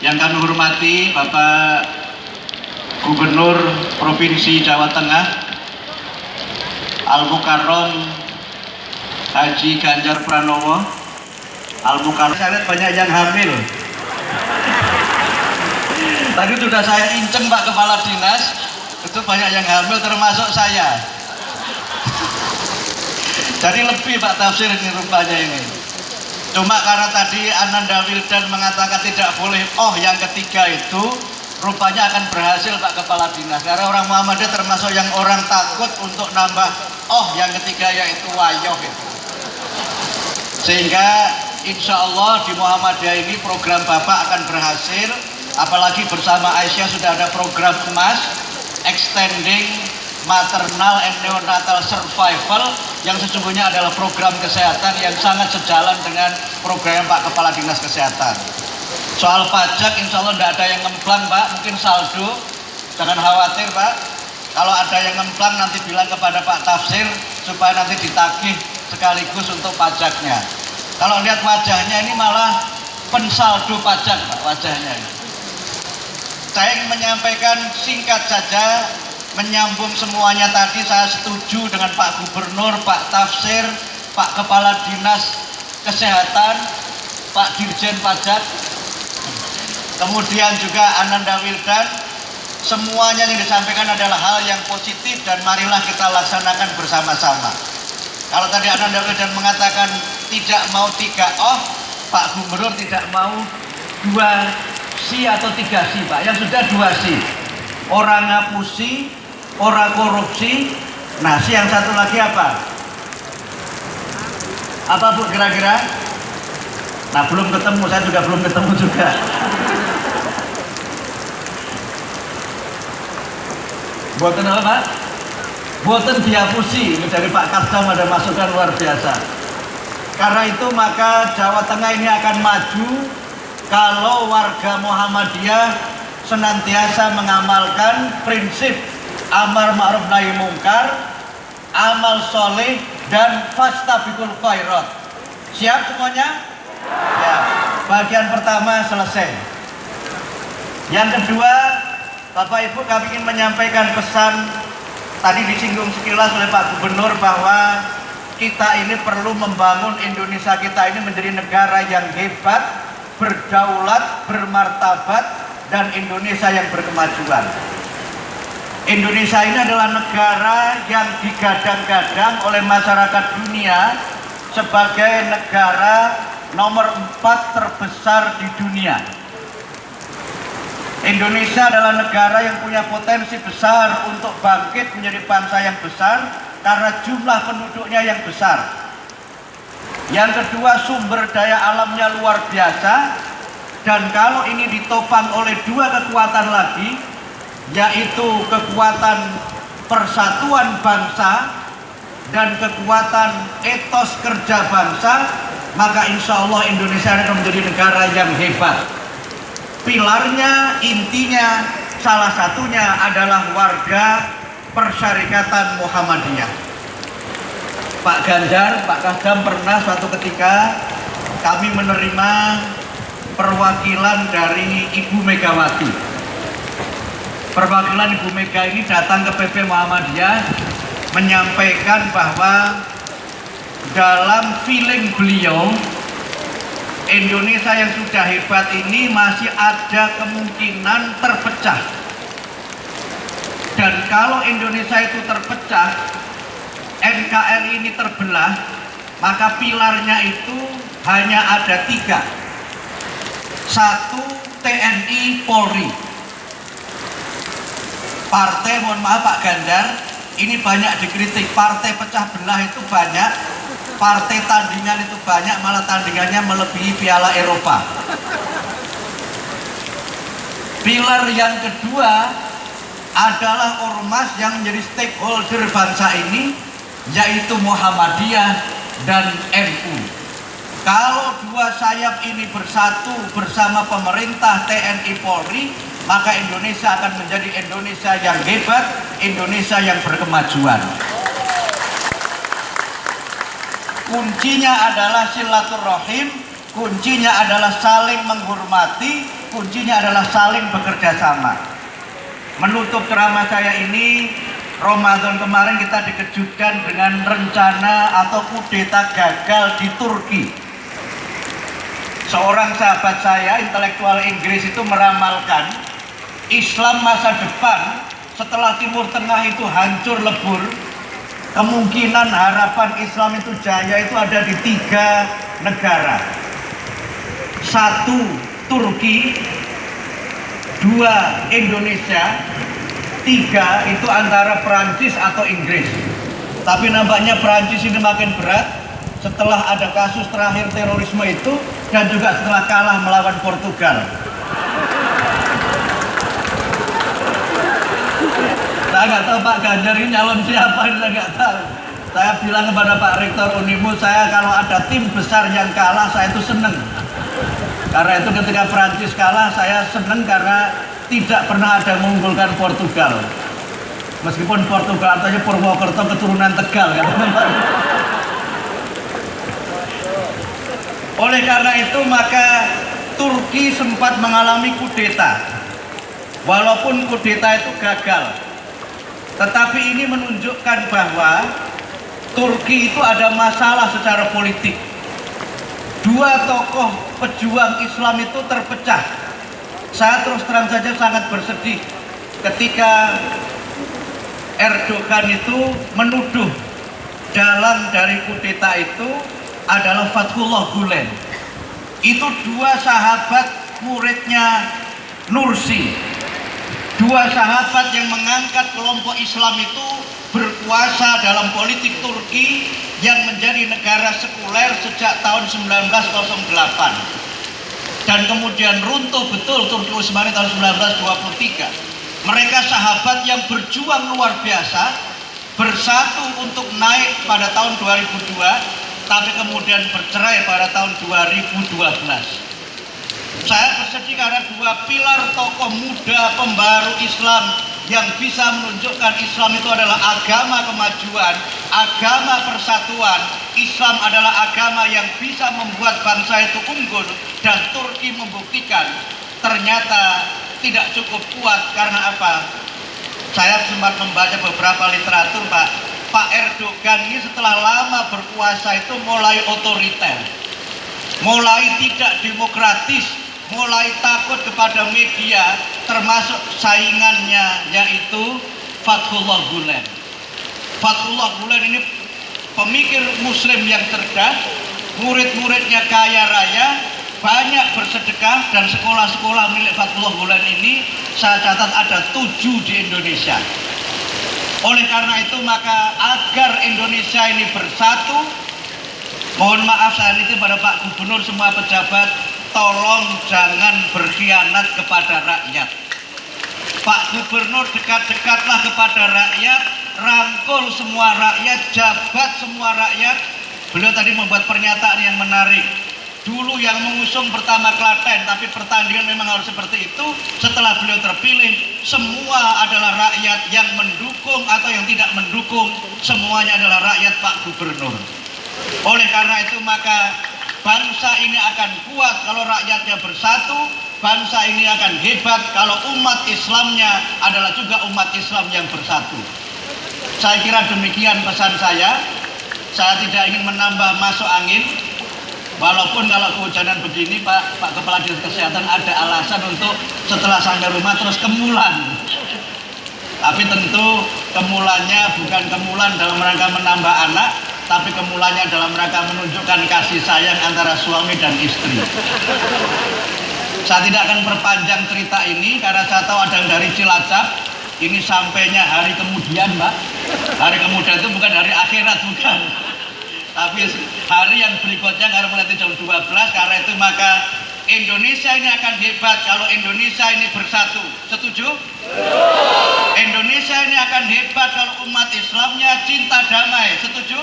Yang kami hormati Bapak Gubernur Provinsi Jawa Tengah Al-Mukarrom Haji Ganjar Pranowo. Al-Mukarrom, saya lihat banyak yang hamil. Tadi sudah saya inceng Pak Kepala Dinas, itu banyak yang hamil termasuk saya. Jadi lebih Pak Tafsir ini rupanya ini. Cuma karena tadi Ananda Wildan mengatakan tidak boleh yang ketiga itu rupanya akan berhasil Pak Kepala Dinas. Karena orang Muhammadiyah termasuk yang orang takut untuk nambah yang ketiga yaitu wayoh itu. Sehingga insya Allah di Muhammadiyah ini program Bapak akan berhasil. Apalagi bersama Aisyah sudah ada program emas Extending Maternal and Neonatal Survival yang sesungguhnya adalah program kesehatan yang sangat sejalan dengan program Pak Kepala Dinas Kesehatan. Soal pajak insya Allah tidak ada yang ngemplang Pak, mungkin saldo, jangan khawatir Pak. Kalau ada yang ngemplang nanti bilang kepada Pak Tafsir supaya nanti ditagih sekaligus untuk pajaknya. Kalau lihat wajahnya ini malah pensaldo pajak Pak, wajahnya ini. Saya ingin menyampaikan singkat saja, menyambung semuanya tadi. Saya setuju dengan Pak Gubernur, Pak Tafsir, Pak Kepala Dinas Kesehatan, Pak Dirjen Pajak, kemudian juga Ananda Wildan. Semuanya yang disampaikan adalah hal yang positif dan marilah kita laksanakan bersama-sama. Kalau tadi Ananda Wildan mengatakan tidak mau 3 Pak Gubernur tidak mau 2 si atau 3 si Pak, yang sudah 2 si. Orang ngapusi, orang korupsi. Nah, si yang satu lagi apa? Apa Bu kira-kira? Nah, belum ketemu, saya juga belum ketemu juga. Buatan apa Pak? Buatan diapusi. Ini dari Pak Kasdam ada masukan luar biasa. Karena itu maka Jawa Tengah ini akan maju kalau warga Muhammadiyah senantiasa mengamalkan prinsip amar ma'ruf nahi mungkar, amal soleh, dan fastabiqul khairat. Siap semuanya? Ya. Bagian pertama selesai. Yang kedua, Bapak Ibu, kami ingin menyampaikan pesan tadi disinggung sekilas oleh Pak Gubernur bahwa kita ini perlu membangun Indonesia kita ini menjadi negara yang hebat, berdaulat, bermartabat, dan Indonesia yang berkemajuan. Indonesia ini adalah negara yang digadang-gadang oleh masyarakat dunia sebagai negara nomor 4 terbesar di dunia. Indonesia adalah negara yang punya potensi besar untuk bangkit menjadi bangsa yang besar karena jumlah penduduknya yang besar. Yang kedua, sumber daya alamnya luar biasa, dan kalau ini ditopang oleh 2 kekuatan lagi, yaitu kekuatan persatuan bangsa dan kekuatan etos kerja bangsa, maka insya Allah Indonesia akan menjadi negara yang hebat. Pilarnya, intinya, salah satunya adalah warga Persyarikatan Muhammadiyah. Pak Ganjar, Pak Kasdam pernah suatu ketika kami menerima perwakilan dari Ibu Megawati. Perwakilan Ibu Mega ini datang ke PP Muhammadiyah menyampaikan bahwa dalam feeling beliau, Indonesia yang sudah hebat ini masih ada kemungkinan terpecah. Dan kalau Indonesia itu terpecah, NKRI ini terbelah, maka pilarnya itu hanya ada 3. 1, TNI Polri. Partai, mohon maaf Pak Ganjar, ini banyak dikritik. Partai pecah belah itu banyak, partai tandingan itu banyak, malah tandingannya melebihi Piala Eropa. Pilar yang kedua adalah ormas yang menjadi stakeholder bangsa ini, yaitu Muhammadiyah dan NU. Kalau 2 sayap ini bersatu bersama pemerintah, TNI, Polri, maka Indonesia akan menjadi Indonesia yang hebat, Indonesia yang berkemajuan. Kuncinya adalah silaturahim kuncinya adalah saling menghormati, kuncinya adalah saling bekerja sama. Menutup ceramah saya ini, Ramadan kemarin kita dikejutkan dengan rencana atau kudeta gagal di Turki. Seorang sahabat saya, intelektual Inggris, itu meramalkan Islam masa depan setelah Timur Tengah itu hancur lebur, kemungkinan harapan Islam itu jaya itu ada di 3 negara. 1 Turki, 2 Indonesia, 3 itu antara Perancis atau Inggris. Tapi nampaknya Perancis ini makin berat setelah ada kasus terakhir terorisme itu dan juga setelah kalah melawan Portugal. Saya nggak tahu Pak Ganjar ini nyalon siapa, saya nggak tahu. Saya bilang kepada Pak Rektor Unimu, saya kalau ada tim besar yang kalah, saya itu seneng. Karena itu ketika Prancis kalah, saya seneng karena tidak pernah ada mengunggulkan Portugal. Meskipun Portugal artinya Purwokerto keturunan Tegal, kan? Oleh karena itu maka Turki sempat mengalami kudeta. Walaupun kudeta itu gagal, tetapi ini menunjukkan bahwa Turki itu ada masalah secara politik. 2 tokoh pejuang Islam itu terpecah. Saya terus terang saja sangat bersedih ketika Erdogan itu menuduh dalang dari kudeta itu adalah Fethullah Gulen. Itu 2 sahabat muridnya Nursi, 2 sahabat yang mengangkat kelompok Islam itu berkuasa dalam politik Turki yang menjadi negara sekuler sejak tahun 1908 dan kemudian runtuh betul Turki Utsmani tahun 1923. Mereka sahabat yang berjuang luar biasa, bersatu untuk naik pada tahun 2002, tapi kemudian bercerai pada tahun 2012. Saya bersedih karena 2 pilar tokoh muda pembaru Islam yang bisa menunjukkan Islam itu adalah agama kemajuan, agama persatuan. Islam adalah agama yang bisa membuat bangsa itu unggul, dan Turki membuktikan ternyata tidak cukup kuat. Karena apa? Saya sempat membaca beberapa literatur, Pak Erdogan ini setelah lama berkuasa itu mulai otoriter, mulai tidak demokratis, mulai takut kepada media, termasuk saingannya yaitu Fethullah Gulen. Fethullah Gulen ini pemikir muslim yang cerdas, murid-muridnya kaya raya, banyak bersedekah, dan sekolah-sekolah milik Fethullah Gulen ini saya catat ada 7 di Indonesia. Oleh karena itu maka agar Indonesia ini bersatu, mohon maaf saya nitip pada Pak Gubernur, semua pejabat, tolong jangan berkhianat kepada rakyat. Pak Gubernur, dekat-dekatlah kepada rakyat, rangkul semua rakyat, jabat semua rakyat. Beliau tadi membuat pernyataan yang menarik. Dulu yang mengusung pertama Klaten, tapi pertandingan memang harus seperti itu. Setelah beliau terpilih, semua adalah rakyat, yang mendukung atau yang tidak mendukung, semuanya adalah rakyat Pak Gubernur. Oleh karena itu maka bangsa ini akan kuat kalau rakyatnya bersatu, bangsa ini akan hebat kalau umat Islamnya adalah juga umat Islam yang bersatu. Saya kira demikian pesan saya. Saya tidak ingin menambah masuk angin, walaupun kalau kehujanan begini Pak Kepala Dinas Kesehatan ada alasan untuk setelah sampai rumah terus kemulan. Tapi tentu kemulannya bukan kemulan dalam rangka menambah anak, tapi kemulannya dalam rangka menunjukkan kasih sayang antara suami dan istri. Saya tidak akan perpanjang cerita ini karena saya tahu ada yang dari Cilacap. Ini sampainya hari kemudian, Mbak. Hari kemudian itu bukan hari akhirat, bukan. Tapi hari yang berikutnya karena nanti jam 12. Karena itu maka Indonesia ini akan hebat kalau Indonesia ini bersatu. Setuju? Indonesia ini akan hebat kalau umat Islamnya cinta damai. Setuju?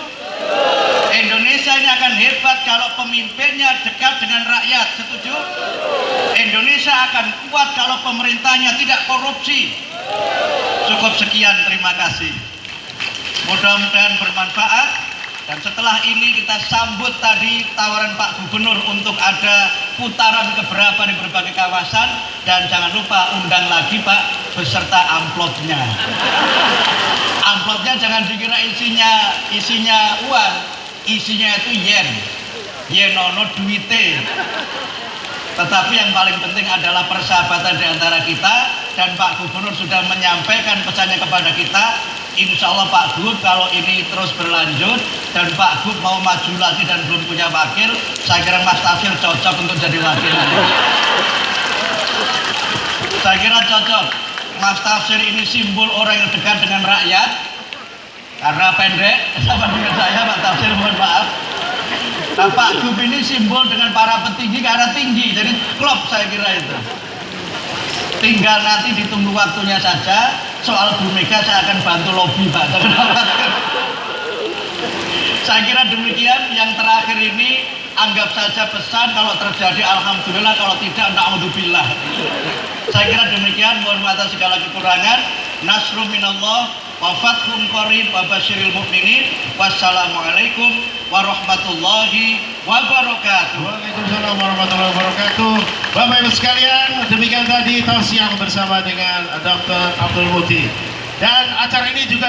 Indonesia ini akan hebat kalau pemimpinnya dekat dengan rakyat. Setuju? Indonesia akan kuat kalau pemerintahnya tidak korupsi. Cukup sekian, terima kasih. Mudah-mudahan bermanfaat. Dan setelah ini kita sambut tadi tawaran Pak Gubernur untuk ada putaran keberapa di berbagai kawasan, dan jangan lupa undang lagi Pak beserta amplopnya. Amplopnya jangan dikira isinya uang, isinya itu yenono duite. Tetapi yang paling penting adalah persahabatan di antara kita, dan Pak Gubernur sudah menyampaikan pesannya kepada kita. Insya Allah Pak Gub, kalau ini terus berlanjut dan Pak Gub mau maju lagi dan belum punya wakil, saya kira Mas Tafsir cocok untuk jadi wakil. Saya kira cocok. Mas Tafsir ini simbol orang yang dekat dengan rakyat, karena pendek sama dengan saya Pak Tafsir, mohon maaf. Nah, Pak Gub ini simbol dengan para petinggi karena tinggi, jadi klop saya kira itu. Tinggal nanti ditunggu waktunya saja. Soal Bu Mega saya akan bantu lobby Pak. Saya kira demikian. Yang terakhir ini anggap saja pesan, kalau terjadi alhamdulillah, kalau tidak na'udzubillah. Saya kira demikian. Mohon maaf atas segala kekurangan. Nasrum minallah wa fathun qarib wa basyiril mu'minin. Wassalamualaikum warahmatullahi wabarakatuh. Waalaikumsalam warahmatullahi wabarakatuh. Bapak Ibu sekalian, demikian tadi tausiah bersama dengan Dr. Abdul Muti. Dan acara ini juga